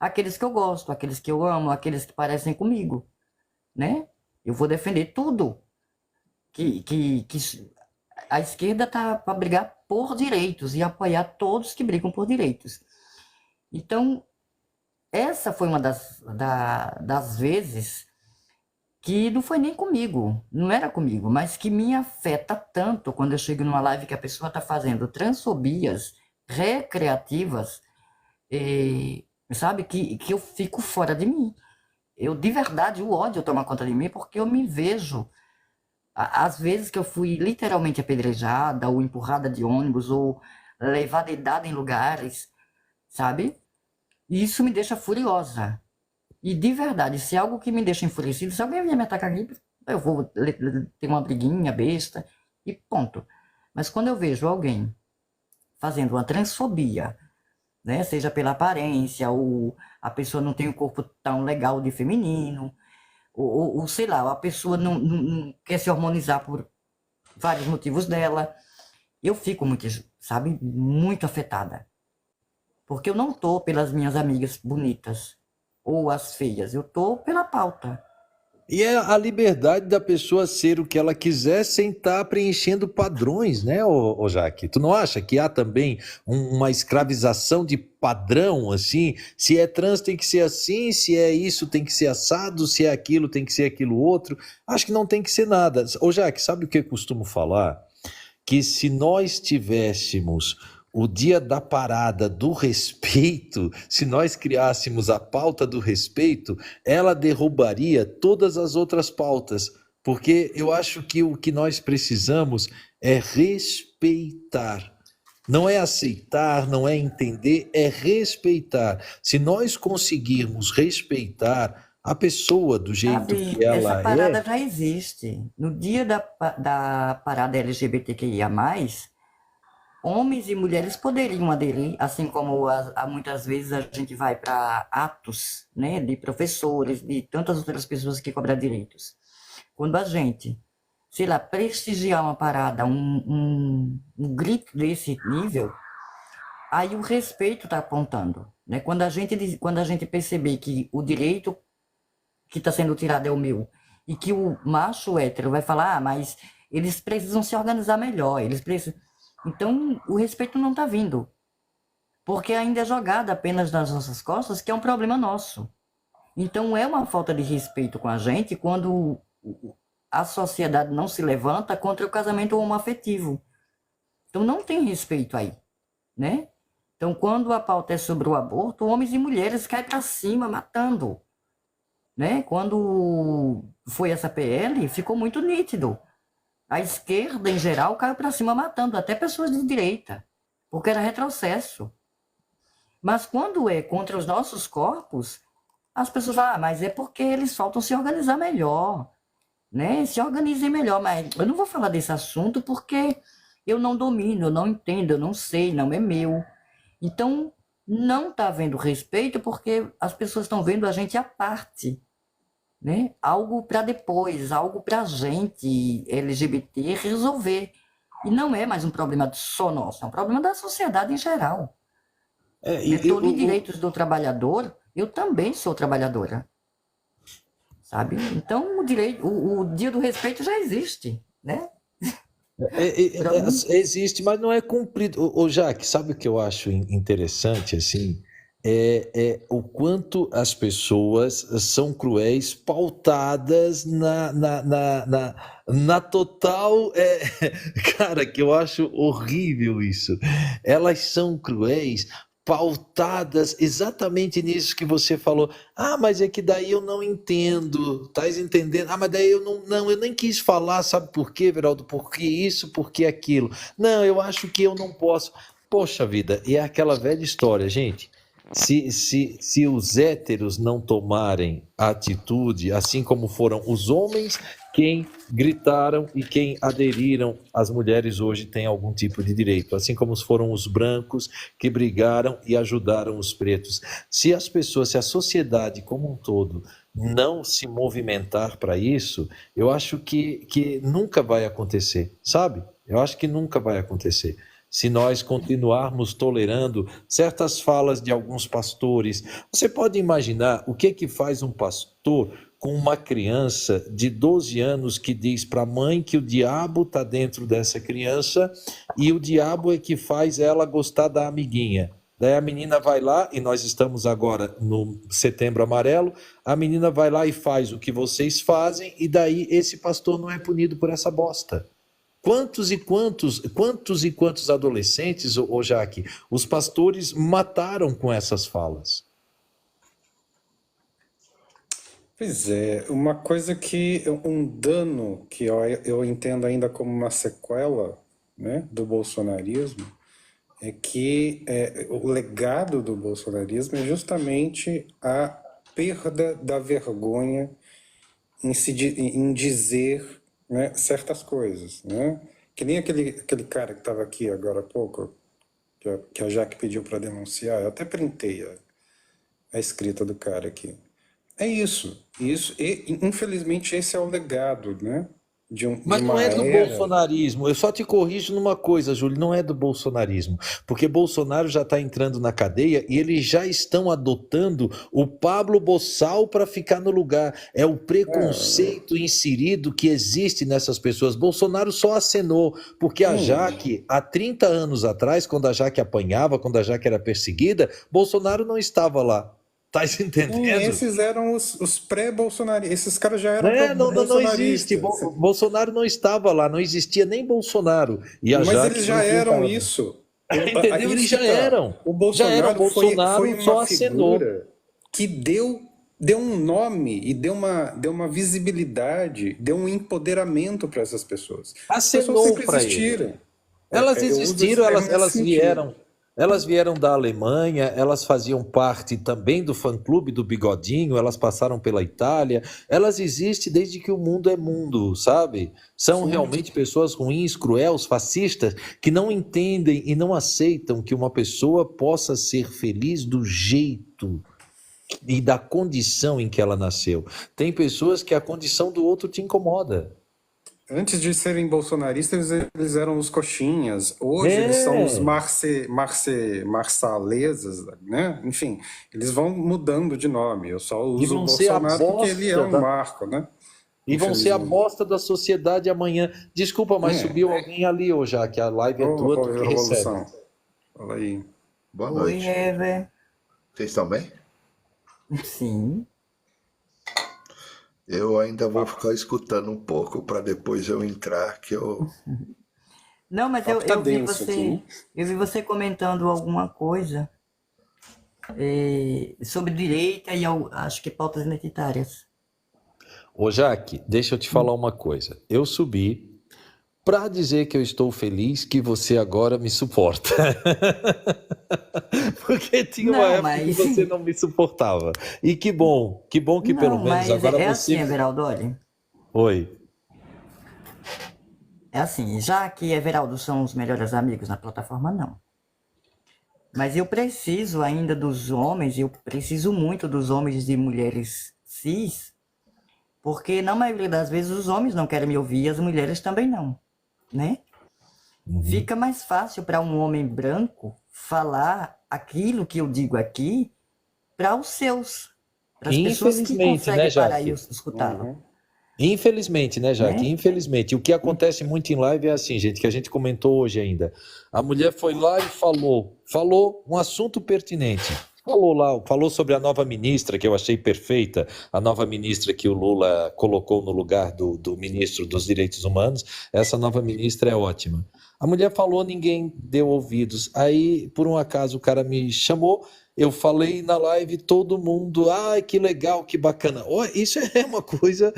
aqueles que eu gosto, aqueles que eu amo, aqueles que parecem comigo, né? Eu vou defender tudo que a esquerda tá para brigar por direitos e apoiar todos que brigam por direitos. Então, essa foi uma das vezes que não foi nem comigo, não era comigo, mas que me afeta tanto quando eu chego numa live que a pessoa está fazendo transfobias recreativas, sabe, que eu fico fora de mim. Eu, de verdade, o ódio toma conta de mim porque eu me vejo. Às vezes que eu fui literalmente apedrejada, ou empurrada de ônibus, ou levada e dada em lugares, sabe? E isso me deixa furiosa. E de verdade, se é algo que me deixa enfurecido, se alguém vier me atacar aqui, eu vou ter uma briguinha besta e ponto. Mas quando eu vejo alguém fazendo uma transfobia, né, seja pela aparência, ou a pessoa não tem um corpo tão legal de feminino, ou sei lá, a pessoa não quer se hormonizar por vários motivos dela, eu fico muito, sabe, muito afetada. Porque eu não tô pelas minhas amigas bonitas ou as feias, eu tô pela pauta. E é a liberdade da pessoa ser o que ela quiser sem estar preenchendo padrões, né, ô Jaque? Tu não acha que há também uma escravização de padrão, assim? Se é trans tem que ser assim, se é isso tem que ser assado, se é aquilo tem que ser aquilo outro. Acho que não tem que ser nada. Ô Jaque, sabe o que eu costumo falar? Que se nós tivéssemos o dia da parada do respeito, se nós criássemos a pauta do respeito, ela derrubaria todas as outras pautas, porque eu acho que o que nós precisamos é respeitar. Não é aceitar, não é entender, é respeitar. Se nós conseguirmos respeitar a pessoa do jeito que Sabe, essa ela parada é, já existe. No dia da parada LGBTQIA+, homens e mulheres poderiam aderir, assim como muitas vezes a gente vai para atos, né, de professores, de tantas outras pessoas que cobram direitos. quando a gente, sei lá, prestigiar uma parada, um grito desse nível, aí o respeito está apontando, né? Quando a gente perceber que o direito que está sendo tirado é o meu, e que o macho hétero vai falar, mas eles precisam se organizar melhor, eles precisam... Então, o respeito não está vindo, porque ainda é jogado apenas nas nossas costas, que é um problema nosso. Então, é uma falta de respeito com a gente quando a sociedade não se levanta contra o casamento homoafetivo. Então, não tem respeito aí, né? Então, quando a pauta é sobre o aborto, homens e mulheres caem para cima, matando, né? Quando foi essa PL, ficou muito nítido. A esquerda, em geral, caiu para cima, matando até pessoas de direita, porque era retrocesso. Mas quando é contra os nossos corpos, as pessoas falam, mas é porque eles faltam se organizar melhor, né? Se organizem melhor, mas eu não vou falar desse assunto porque eu não domino, eu não entendo, eu não sei, não é meu. Então, não está havendo respeito porque as pessoas estão vendo a gente à parte, né? Algo para depois, algo para a gente, LGBT, resolver. E não é mais um problema só nosso, é um problema da sociedade em geral. Estou em direitos do trabalhador, eu também sou trabalhadora, sabe? Então, o dia do respeito já existe, né? Existe, mas não é cumprido. Ô, Jaque, sabe o que eu acho interessante, assim? É o quanto as pessoas são cruéis, pautadas na total. Cara, que eu acho horrível isso. Elas são cruéis, pautadas exatamente nisso que você falou. Ah, mas é que daí eu não entendo. Estás entendendo? Ah, mas daí eu não, eu nem quis falar, sabe por quê, Veraldo? Por que isso, por que aquilo? Não, eu acho que eu não posso. Poxa vida, e é aquela velha história, gente. Se os héteros não tomarem atitude, assim como foram os homens quem gritaram e quem aderiram, as mulheres hoje têm algum tipo de direito, assim como foram os brancos que brigaram e ajudaram os pretos. Se as pessoas, se a sociedade como um todo não se movimentar para isso, eu acho que nunca vai acontecer, sabe? Eu acho que nunca vai acontecer. Se nós continuarmos tolerando certas falas de alguns pastores, você pode imaginar o que faz um pastor com uma criança de 12 anos que diz para a mãe que o diabo está dentro dessa criança e o diabo é que faz ela gostar da amiguinha. Daí a menina vai lá, e nós estamos agora no Setembro Amarelo, a menina vai lá e faz o que vocês fazem, e daí esse pastor não é punido por essa bosta. Quantos adolescentes, ô Jaque, os pastores mataram com essas falas? Pois é, uma coisa um dano que eu entendo ainda como uma sequela, né, do bolsonarismo, é que o legado do bolsonarismo é justamente a perda da vergonha em dizer, né, certas coisas, né? Que nem aquele cara que estava aqui agora há pouco, que a Jaque pediu para denunciar, eu até printei a escrita do cara aqui. É isso, e infelizmente esse é o legado, né? Mas não é do bolsonarismo. Eu só te corrijo numa coisa, Júlio, não é do bolsonarismo. Porque Bolsonaro já está entrando na cadeia e eles já estão adotando o Pablo Bossal para ficar no lugar. É o preconceito inserido que existe nessas pessoas. Bolsonaro só acenou, porque a Jaque, há 30 anos atrás, quando a Jaque apanhava, quando a Jaque era perseguida, Bolsonaro não estava lá. Tá entendendo? Esses eram os pré-bolsonaristas. Esses caras já eram não existe. Bolsonaro não estava lá, não existia nem Bolsonaro. E a Mas Jaque eles já eram isso. Entendeu? Eles já eram. O Bolsonaro foi uma só acenou. Que deu um nome e deu uma visibilidade, deu um empoderamento para essas pessoas. Acenou para eles. Elas existiram, elas vieram. Elas vieram da Alemanha, elas faziam parte também do fã-clube do Bigodinho, elas passaram pela Itália, elas existem desde que o mundo é mundo, sabe? São realmente pessoas ruins, cruéis, fascistas, que não entendem e não aceitam que uma pessoa possa ser feliz do jeito e da condição em que ela nasceu. Tem pessoas que a condição do outro te incomoda. Antes de serem bolsonaristas, eles eram os coxinhas. Hoje eles são os marsalesas, né? Enfim, eles vão mudando de nome. Eu só E uso o vão ser a Bolsonaro porque ele é bosta um marco, né? e vão ser a Infelizmente. bosta da sociedade amanhã. Desculpa, mas subiu alguém ali, ô, já que a live é Ô, tua, tu que recebe. Revolução. Fala aí. Boa Oi, noite. Hever. Vocês estão bem? Sim. Eu ainda vou ficar escutando um pouco para depois eu entrar, que eu... Não, mas O papo tá eu vi denso aqui, né? eu vi você comentando alguma coisa sobre direita e acho que pautas identitárias. Ô, Jaque, deixa eu te falar uma coisa. Eu subi para dizer que eu estou feliz que você agora me suporta. Porque tinha uma Não, época mas que você não me suportava. E que bom que pelo não, menos mas agora é você. assim, Everaldo, olha. Oi. É assim, já que Everaldo são os melhores amigos na plataforma, não. Mas eu preciso ainda dos homens, eu preciso muito dos homens e mulheres cis, porque na maioria das vezes os homens não querem me ouvir e as mulheres também não, né? Fica mais fácil para um homem branco falar aquilo que eu digo aqui para os seus, para as pessoas que Infelizmente, né, conseguem parar e Jaque? escutá-lo, Infelizmente, né, Jaque? né? Infelizmente. O que acontece muito em live é assim, gente, que a gente comentou hoje ainda. A mulher foi lá e falou um assunto pertinente. Falou sobre a nova ministra, que eu achei perfeita, a nova ministra que o Lula colocou no lugar do ministro dos Direitos Humanos. Essa nova ministra é ótima. A mulher falou, ninguém deu ouvidos. Aí, por um acaso, o cara me chamou, eu falei na live, todo mundo, ai, que legal, que bacana. Ó, isso é uma coisa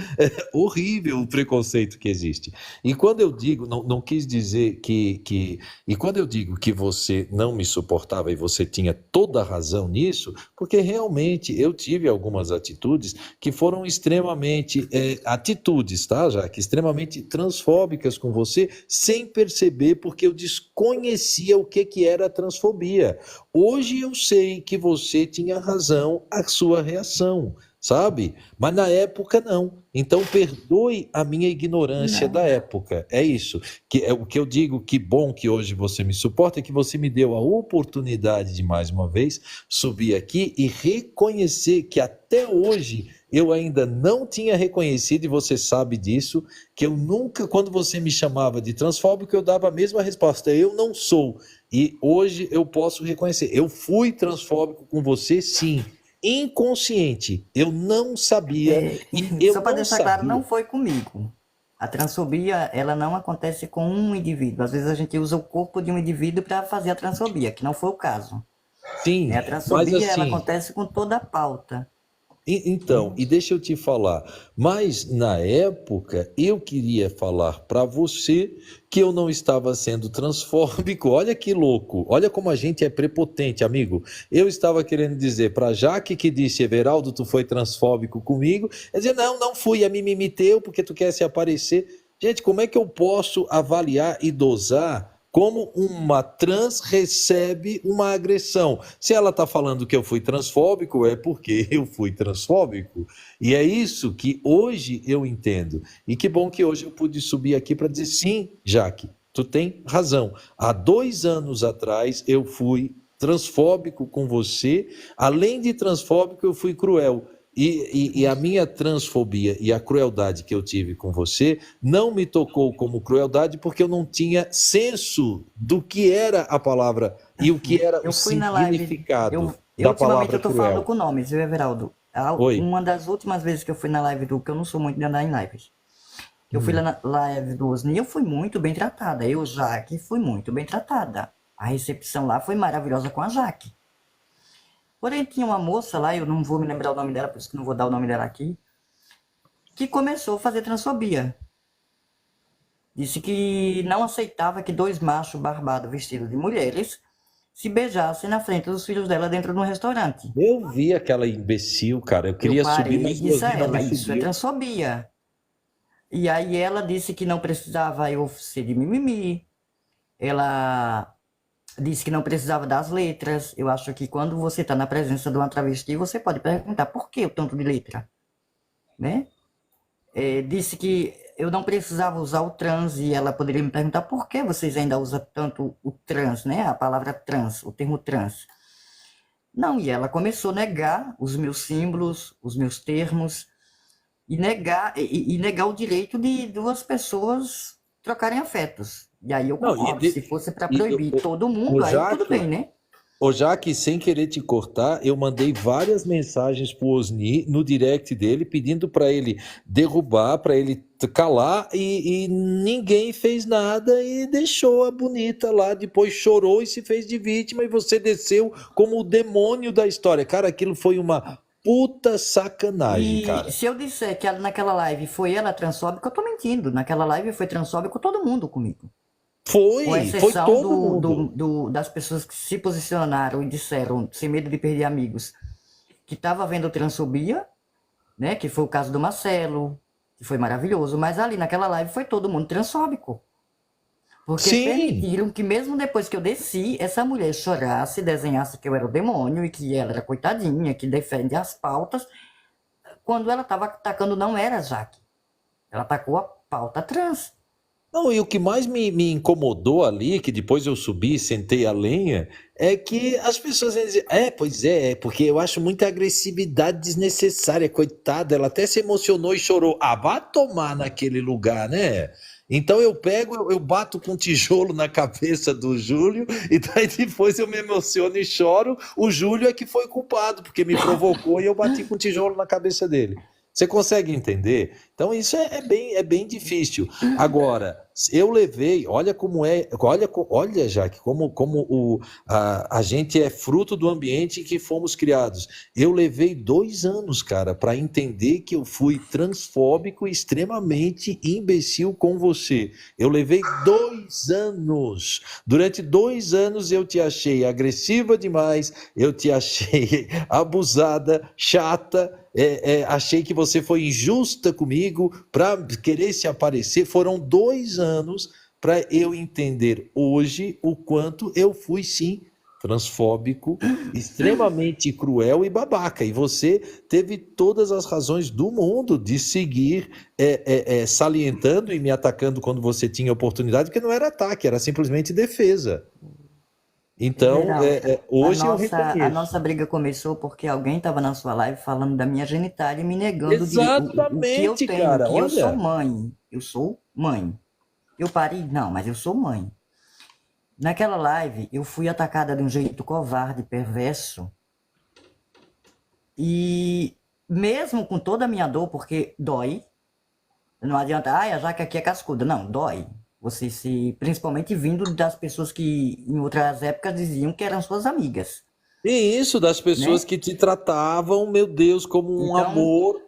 horrível, o preconceito que existe. E quando eu digo, não quis dizer e quando eu digo que você não me suportava e você tinha toda a razão nisso, porque realmente eu tive algumas atitudes que foram extremamente, atitudes, tá, Jaque? Extremamente transfóbicas com você, sem perceber, porque eu desconhecia o que era a transfobia. Hoje eu sei que você tinha razão, a sua reação, sabe? Mas na época não. Então perdoe a minha ignorância da Não. época. É isso. Que é o que eu digo, que bom que hoje você me suporta, é que você me deu a oportunidade de mais uma vez subir aqui e reconhecer que até hoje eu ainda não tinha reconhecido, e você sabe disso, que eu nunca, quando você me chamava de transfóbico, eu dava a mesma resposta. Eu não sou. E hoje eu posso reconhecer. Eu fui transfóbico com você, sim. Inconsciente. Eu não sabia. E eu Só para não deixar claro, não sabia. foi comigo. A transfobia, ela não acontece com um indivíduo. Às vezes a gente usa o corpo de um indivíduo para fazer a transfobia, que não foi o caso. Sim, A mas transfobia, ela assim. acontece com toda a pauta. Então, e deixa eu te falar, mas na época eu queria falar para você que eu não estava sendo transfóbico. Olha que louco, olha como a gente é prepotente, amigo. Eu estava querendo dizer para Jaque que disse, Everaldo, tu foi transfóbico comigo. Ela dizia, não fui, a mimimi teu porque tu quer se aparecer. Gente, como é que eu posso avaliar e dosar como uma trans recebe uma agressão? Se ela está falando que eu fui transfóbico, é porque eu fui transfóbico. E é isso que hoje eu entendo. E que bom que hoje eu pude subir aqui para dizer, sim, Jaque, tu tem razão. Há 2 anos atrás eu fui transfóbico com você. Além de transfóbico, eu fui cruel. E a minha transfobia e a crueldade que eu tive com você não me tocou como crueldade porque eu não tinha senso do que era a palavra e o que era o Eu fui na live. significado Eu da ultimamente palavra eu tô falando cruel. com nomes, viu, Everaldo? Oi. Uma das últimas vezes que eu fui na live do. Que eu não sou muito de andar em lives. Eu fui lá na live do Osni, eu fui muito bem tratada. Eu, Jaque, fui muito bem tratada. A recepção lá foi maravilhosa com a Jaque. Porém, tinha uma moça lá, eu não vou me lembrar o nome dela, por isso que não vou dar o nome dela aqui, que começou a fazer transfobia. Disse que não aceitava que 2 machos barbados vestidos de mulheres se beijassem na frente dos filhos dela dentro de um restaurante. Eu vi aquela imbecil, cara. Eu Eu queria subir, parei e mas o disse a Osni não ela, me isso é subiu. transfobia. E aí ela disse que não precisava eu ser de mimimi. Ela Disse que não precisava das letras. Eu acho que quando você está na presença de uma travesti, você pode perguntar por que o tanto de letra, né? Disse que eu não precisava usar o trans e ela poderia me perguntar por que vocês ainda usam tanto o trans, né? A palavra trans, o termo trans. Não, e ela começou a negar os meus símbolos, os meus termos, e negar o direito de duas pessoas trocarem afetos. E aí eu Não, concordo, se fosse para e, proibir todo o mundo, aí tudo Jaque, bem, né? Ô, Jaque, sem querer te cortar, eu mandei várias mensagens pro Osni no direct dele, pedindo para ele derrubar, para ele calar, e ninguém fez nada e deixou a bonita lá. Depois chorou e se fez de vítima, e você desceu como o demônio da história. Cara, aquilo foi uma puta sacanagem, E cara. se eu disser que naquela live foi ela transfóbica, eu tô mentindo. Naquela live foi transfóbico todo mundo comigo. Com Foi exceção todo mundo. das pessoas que se posicionaram e disseram, sem medo de perder amigos, que estava vendo transfobia, né? Que foi o caso do Marcelo, que foi maravilhoso. Mas ali naquela live foi todo mundo transfóbico. Porque Sim. permitiram que mesmo depois que eu desci, essa mulher chorasse, desenhasse que eu era o demônio e que ela era coitadinha, que defende as pautas. Quando ela estava atacando não era a Jaque. Ela atacou a pauta trans. Não, e o que mais me incomodou ali, que depois eu subi e sentei a lenha, é que as pessoas iam dizer, pois é, porque eu acho muita agressividade desnecessária, coitada, ela até se emocionou e chorou. Ah, vá tomar naquele lugar, né? Então eu pego, eu bato com tijolo na cabeça do Júlio, e daí depois eu me emociono e choro. O Júlio é que foi culpado, porque me provocou e eu bati com tijolo na cabeça dele. Você consegue entender? Então isso é bem difícil. Agora, eu levei, olha como é, olha, Jaque, como a gente é fruto do ambiente em que fomos criados. Eu levei 2 anos, cara, para entender que eu fui transfóbico e extremamente imbecil com você. Eu levei 2 anos. Durante 2 anos eu te achei agressiva demais, eu te achei abusada, chata. Achei que você foi injusta comigo para querer se aparecer. Foram 2 anos para eu entender hoje o quanto eu fui, sim, transfóbico, extremamente cruel e babaca. E você teve todas as razões do mundo de seguir salientando e me atacando quando você tinha oportunidade, porque não era ataque, era simplesmente defesa. Então, Geraldo, hoje eu a reconheço. nossa briga começou porque alguém estava na sua live falando da minha genitália e me negando o que eu Exatamente, tenho, cara. que eu sou Olha. mãe. Eu sou mãe. Eu parei? Não, mas eu sou mãe. Naquela live, eu fui atacada de um jeito covarde, perverso. E mesmo com toda a minha dor, porque dói, não adianta, a Jaque aqui é cascuda. Não, dói. Principalmente vindo das pessoas que em outras épocas diziam que eram suas amigas, E isso das pessoas né? que te tratavam, meu Deus, como um Então, amor.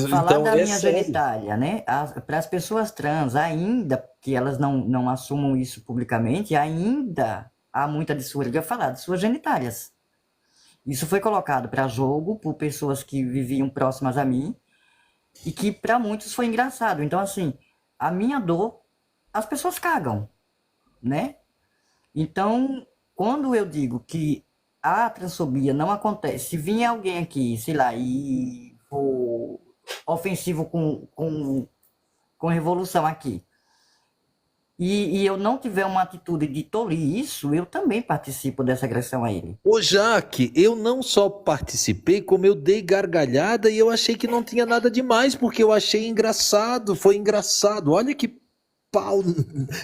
falar Então, da é minha sério. genitália, né? Para as pessoas trans, ainda que elas não assumam isso publicamente, ainda há muita dissuasão falar de suas genitálias. Isso foi colocado para jogo por pessoas que viviam próximas a mim e que para muitos foi engraçado. Então, assim, a minha dor, as pessoas cagam, né? Então, quando eu digo que a transfobia não acontece, se vir alguém aqui, sei lá, e for ofensivo com revolução aqui, e eu não tiver uma atitude de tolir isso, eu também participo dessa agressão a ele. Ô, Jaque, eu não só participei, como eu dei gargalhada e eu achei que não tinha nada demais, porque eu achei engraçado, foi engraçado. Olha que pau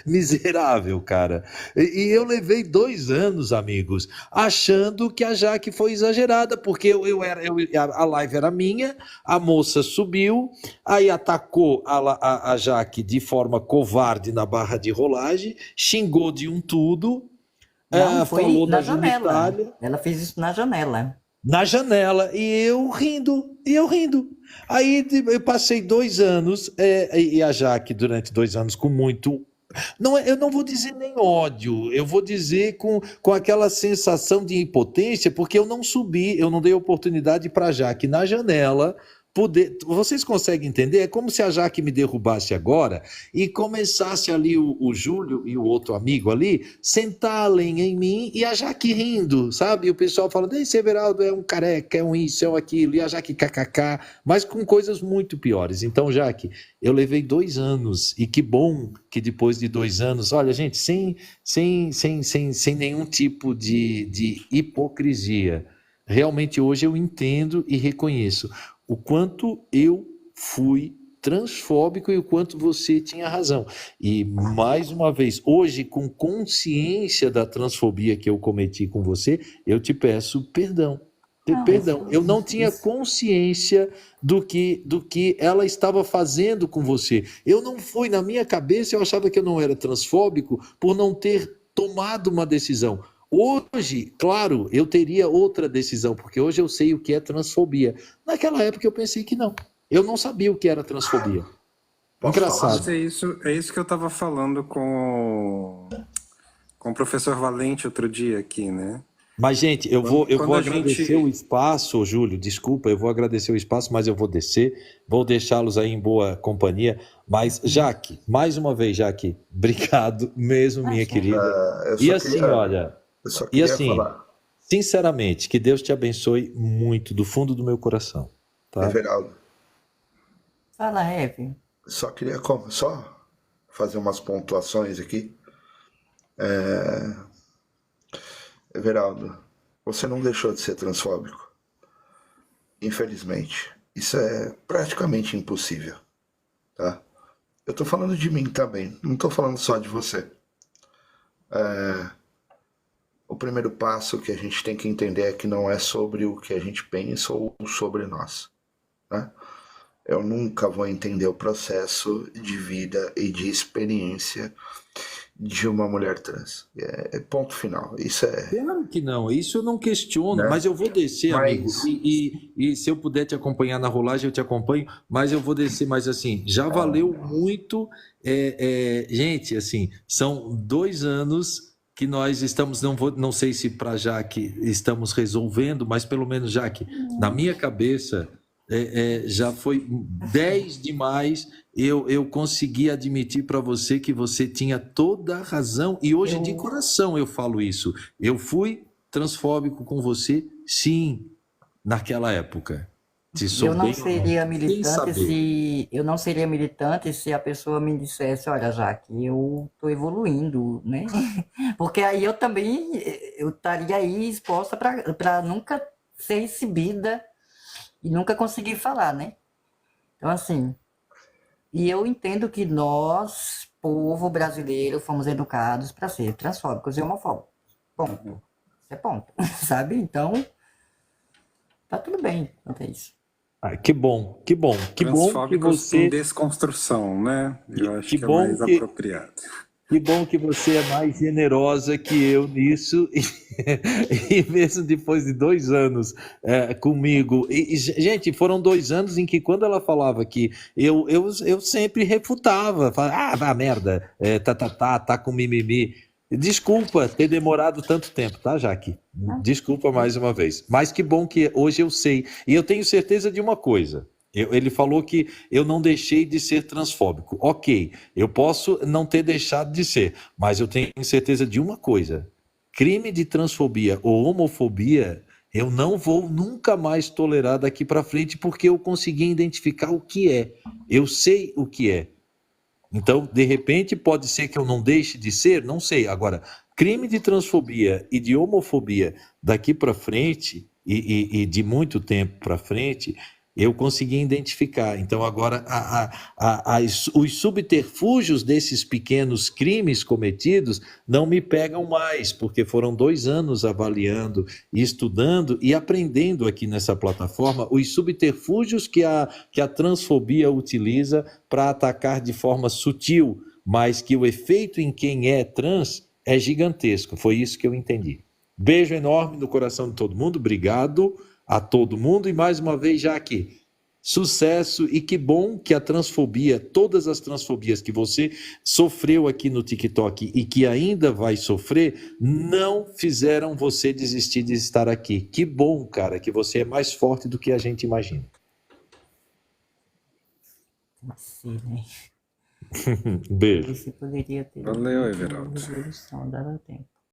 miserável, cara. E eu levei 2 anos, amigos, achando que a Jaque foi exagerada, porque a live era minha, a moça subiu, aí atacou a Jaque de forma covarde na barra de rolagem, xingou de um tudo, Não, e foi falou na da janela. genitália. Ela fez isso na janela. Na janela, e eu rindo. Aí eu passei 2 anos, e a Jaque durante 2 anos com muito. Não, eu não vou dizer nem ódio, eu vou dizer com aquela sensação de impotência, porque eu não subi, eu não dei oportunidade para a Jaque na janela Vocês conseguem entender? É como se a Jaque me derrubasse agora e começasse ali o Júlio e o outro amigo ali sentar a lenha em mim e a Jaque rindo, sabe? E o pessoal falando, esse Everaldo é um careca, é um isso, é um aquilo, e a Jaque kkk, mas com coisas muito piores. Então, Jaque, eu levei 2 anos e que bom que depois de 2 anos, olha, gente, sem nenhum tipo de hipocrisia, realmente hoje eu entendo e reconheço o quanto eu fui transfóbico e o quanto você tinha razão. E, mais uma vez, hoje, com consciência da transfobia que eu cometi com você, eu te peço perdão. Perdão, eu não tinha consciência do que ela estava fazendo com você. Eu não fui, na minha cabeça, eu achava que eu não era transfóbico por não ter tomado uma decisão. Hoje, claro, eu teria outra decisão, porque hoje eu sei o que é transfobia. Naquela época eu pensei que não. Eu não sabia o que era transfobia. Posso Engraçado. Mas é isso que eu estava falando com o professor Valente outro dia aqui, né? Mas, gente, eu vou Quando a agradecer o espaço, Júlio, desculpa, eu vou agradecer o espaço, mas eu vou descer, vou deixá-los aí em boa companhia. Mas, Jaque, mais uma vez, Jaque, obrigado mesmo, minha querida. Eu E só assim, queria, olha, eu só e queria assim, falar, sinceramente, que Deus te abençoe muito, do fundo do meu coração, tá? Everaldo, Fala, Hebe. só queria só fazer umas pontuações aqui. Everaldo, você não deixou de ser transfóbico. Infelizmente. Isso é praticamente impossível, tá? Eu tô falando de mim também, não tô falando só de você. O primeiro passo que a gente tem que entender é que não é sobre o que a gente pensa ou sobre nós, né? Eu nunca vou entender o processo de vida e de experiência de uma mulher trans. É ponto final. Isso é, Claro que não, isso eu não questiono, né? mas eu vou descer, amigo, Mas e se eu puder te acompanhar na rolagem, eu te acompanho, mas eu vou descer, mas assim, já valeu muito, gente, assim, são 2 anos que nós estamos, não sei se para Jaque estamos resolvendo, mas pelo menos, Jaque, na minha cabeça, já foi 10 demais, eu consegui admitir para você que você tinha toda a razão, e hoje de coração eu falo isso. Eu fui transfóbico com você, sim, naquela época. Se sou Eu não bem seria sem militante saber. eu não seria militante se a pessoa me dissesse, olha, Jaque, eu tô evoluindo, né? Porque aí eu também eu estaria aí exposta para nunca ser recebida e nunca conseguir falar, né? Então assim, e eu entendo que nós, povo brasileiro, fomos educados para ser transfóbicos e homofóbicos. Ponto. Isso é ponto, sabe? Então, tá tudo bem quanto a isso. Que bom, que bom, que bom que Transfóbicos em você, desconstrução, né? Eu acho que que é bom mais que apropriado. Que bom que você é mais generosa que eu nisso, e mesmo depois de 2 anos comigo. Gente, foram 2 anos em que, quando ela falava que eu sempre refutava, falava, vá merda, tá com mimimi. Desculpa ter demorado tanto tempo, tá, Jaque? Desculpa mais uma vez. Mas que bom que hoje eu sei. E eu tenho certeza de uma coisa. Ele falou que eu não deixei de ser transfóbico. Ok, eu posso não ter deixado de ser, mas eu tenho certeza de uma coisa: crime de transfobia ou homofobia, eu não vou nunca mais tolerar daqui para frente, porque eu consegui identificar o que é. Eu sei o que é. Então, de repente, pode ser que eu não deixe de ser, não sei. Agora, crime de transfobia e de homofobia daqui para frente, e de muito tempo para frente, eu consegui identificar. Então, agora, os subterfúgios desses pequenos crimes cometidos não me pegam mais, porque foram 2 anos avaliando, estudando e aprendendo aqui nessa plataforma os subterfúgios que a transfobia utiliza para atacar de forma sutil, mas que o efeito em quem é trans é gigantesco. Foi isso que eu entendi. Beijo enorme no coração de todo mundo, obrigado a todo mundo, e mais uma vez, Jaque, sucesso, e que bom que a transfobia, todas as transfobias que você sofreu aqui no TikTok e que ainda vai sofrer, não fizeram você desistir de estar aqui. Que bom, cara, que você é mais forte do que a gente imagina. Vacilem. Beijo. Esse poderia ter Valeu, uma Everaldo. resolução, dava tempo.